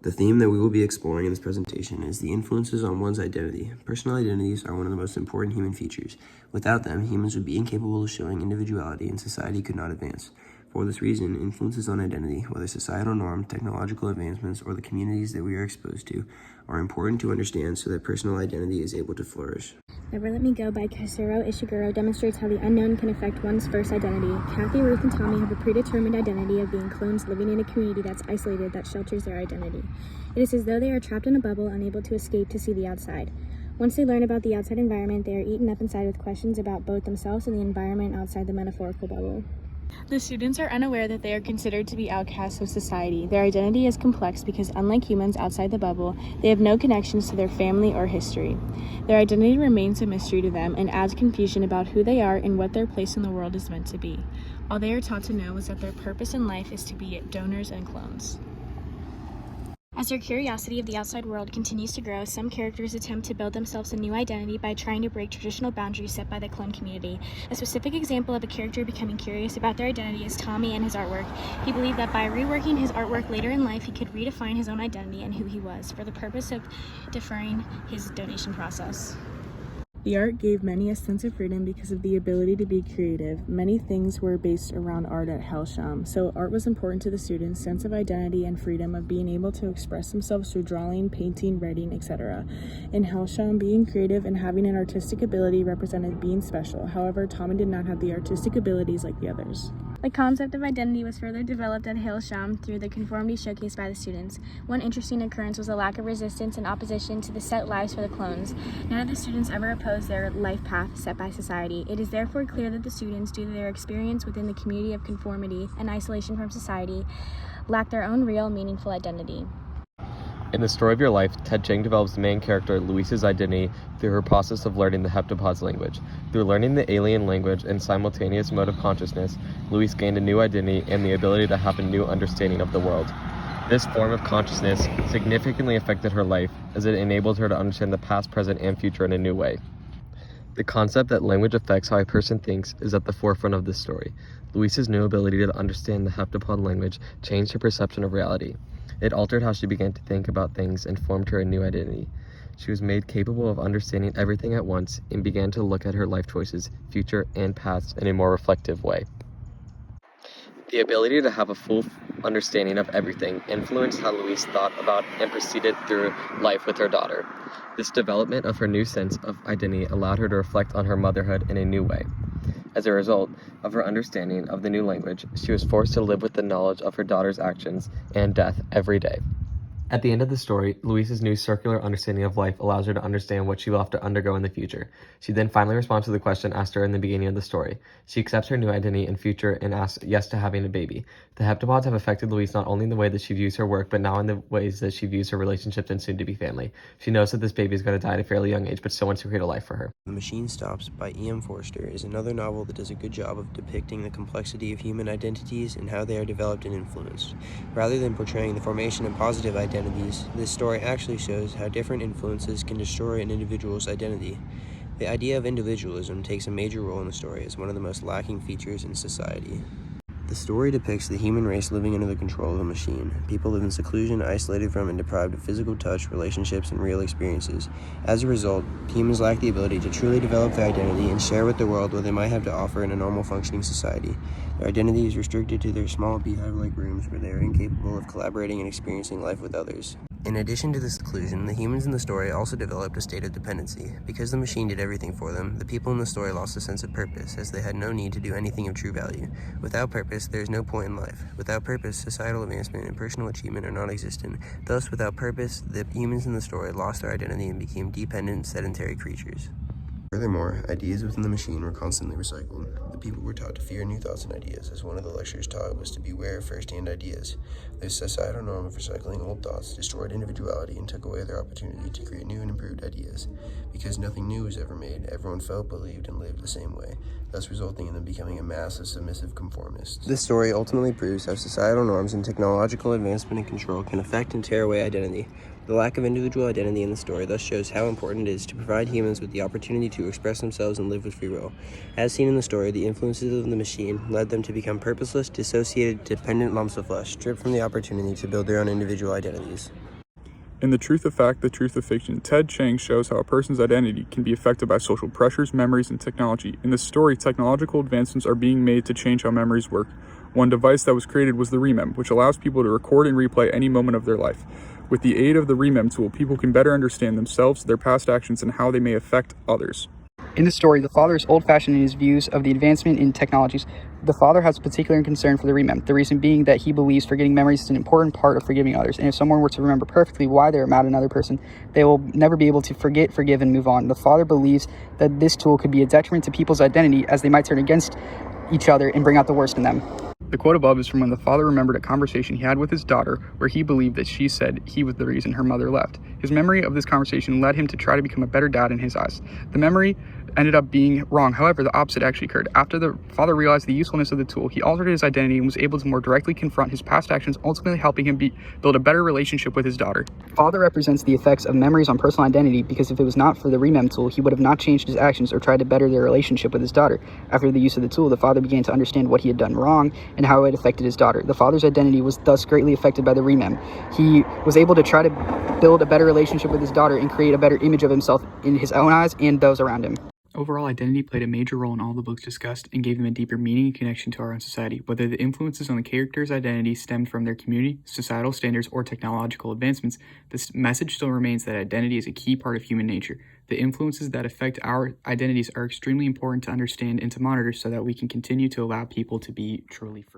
The theme that we will be exploring in this presentation is the influences on one's identity. Personal identities are one of the most important human features. Without them, humans would be incapable of showing individuality and society could not advance. For this reason, influences on identity, whether societal norm, technological advancements, or the communities that we are exposed to, are important to understand so that personal identity is able to flourish. Never Let Me Go by Katsuro Ishiguro demonstrates how the unknown can affect one's first identity. Kathy, Ruth, and Tommy have a predetermined identity of being clones living in a community that's isolated that shelters their identity. It is as though they are trapped in a bubble, unable to escape to see the outside. Once they learn about the outside environment, they are eaten up inside with questions about both themselves and the environment outside the metaphorical bubble. The students are unaware that they are considered to be outcasts of society. Their identity is complex because, unlike humans outside the bubble, they have no connections to their family or history. Their identity remains a mystery to them and adds confusion about who they are and what their place in the world is meant to be. All they are taught to know is that their purpose in life is to be donors and clones. As their curiosity of the outside world continues to grow, some characters attempt to build themselves a new identity by trying to break traditional boundaries set by the clone community. A specific example of a character becoming curious about their identity is Tommy and his artwork. He believed that by reworking his artwork later in life, he could redefine his own identity and who he was, for the purpose of deferring his donation process. The art gave many a sense of freedom because of the ability to be creative. Many things were based around art at Hailsham, so art was important to the students' sense of identity and freedom of being able to express themselves through drawing, painting, writing, etc. In Hailsham, being creative and having an artistic ability represented being special. However, Tommy did not have the artistic abilities like the others. The concept of identity was further developed at Hailsham through the conformity showcased by the students. One interesting occurrence was the lack of resistance and opposition to the set lives for the clones. None of the students ever opposed their life path set by society. It is therefore clear that the students, due to their experience within the community of conformity and isolation from society, lack their own real, meaningful identity. In the story of your life, Ted Chiang develops the main character, Louise's identity, through her process of learning the heptapods language. Through learning the alien language and simultaneous mode of consciousness, Louise gained a new identity and the ability to have a new understanding of the world. This form of consciousness significantly affected her life, as it enabled her to understand the past, present, and future in a new way. The concept that language affects how a person thinks is at the forefront of this story. Louise's new ability to understand the heptapod language changed her perception of reality. It altered how she began to think about things and formed her a new identity. She was made capable of understanding everything at once and began to look at her life choices, future and past, in a more reflective way. The ability to have a full understanding of everything influenced how Louise thought about and proceeded through life with her daughter. This development of her new sense of identity allowed her to reflect on her motherhood in a new way. As a result of her understanding of the new language, she was forced to live with the knowledge of her daughter's actions and death every day. At the end of the story, Louise's new circular understanding of life allows her to understand what she will have to undergo in the future. She then finally responds to the question asked her in the beginning of the story. She accepts her new identity and future and asks yes to having a baby. The heptapods have affected Louise not only in the way that she views her work, but now in the ways that she views her relationships and soon-to-be family. She knows that this baby is going to die at a fairly young age, but still wants to create a life for her. The Machine Stops by E.M. Forster is another novel that does a good job of depicting the complexity of human identities and how they are developed and influenced. Rather than portraying the formation of positive identities, this story actually shows how different influences can destroy an individual's identity. The idea of individualism takes a major role in the story as one of the most lacking features in society. The story depicts the human race living under the control of a machine. People live in seclusion, isolated from and deprived of physical touch, relationships, and real experiences. As a result, humans lack the ability to truly develop their identity and share with the world what they might have to offer in a normal functioning society. Their identity is restricted to their small beehive-like rooms where they are incapable of collaborating and experiencing life with others. In addition to the seclusion, the humans in the story also developed a state of dependency. Because the machine did everything for them, the people in the story lost a sense of purpose, as they had no need to do anything of true value. Without purpose, there is no point in life. Without purpose, societal advancement and personal achievement are non-existent. Thus, without purpose, the humans in the story lost their identity and became dependent, sedentary creatures. Furthermore, ideas within the machine were constantly recycled. The people were taught to fear new thoughts and ideas, as one of the lectures taught was to beware of first-hand ideas. This societal norm of recycling old thoughts destroyed individuality and took away their opportunity to create new and improved ideas. Because nothing new was ever made, everyone felt, believed, and lived the same way, thus resulting in them becoming a mass of submissive conformists. This story ultimately proves how societal norms and technological advancement and control can affect and tear away identity. The lack of individual identity in the story thus shows how important it is to provide humans with the opportunity to express themselves and live with free will. As seen in the story, the influences of the machine led them to become purposeless, dissociated, dependent lumps of flesh, stripped from the opportunity to build their own individual identities. In The Truth of Fact, The Truth of Fiction, Ted Chiang shows how a person's identity can be affected by social pressures, memories, and technology. In this story, technological advancements are being made to change how memories work. One device that was created was the Remem, which allows people to record and replay any moment of their life. With the aid of the Remem tool, people can better understand themselves, their past actions, and how they may affect others. In the story, the father is old-fashioned in his views of the advancement in technologies. The father has a particular concern for the Remem, the reason being that he believes forgetting memories is an important part of forgiving others, and if someone were to remember perfectly why they are mad at another person, they will never be able to forget, forgive, and move on. The father believes that this tool could be a detriment to people's identity as they might turn against each other and bring out the worst in them. The quote above is from when the father remembered a conversation he had with his daughter where he believed that she said he was the reason her mother left. His memory of this conversation led him to try to become a better dad in his eyes. The memory ended up being wrong. However, the opposite actually occurred. After the father realized the usefulness of the tool, he altered his identity and was able to more directly confront his past actions, ultimately helping him build a better relationship with his daughter. Father represents the effects of memories on personal identity because if it was not for the Remem tool, he would have not changed his actions or tried to better their relationship with his daughter. After the use of the tool, the father began to understand what he had done wrong and how it affected his daughter. The father's identity was thus greatly affected by the Remem. He was able to try to build a better relationship with his daughter and create a better image of himself in his own eyes and those around him. Overall, identity played a major role in all the books discussed and gave them a deeper meaning and connection to our own society. Whether the influences on the character's identity stemmed from their community, societal standards, or technological advancements, this message still remains that identity is a key part of human nature. The influences that affect our identities are extremely important to understand and to monitor so that we can continue to allow people to be truly free.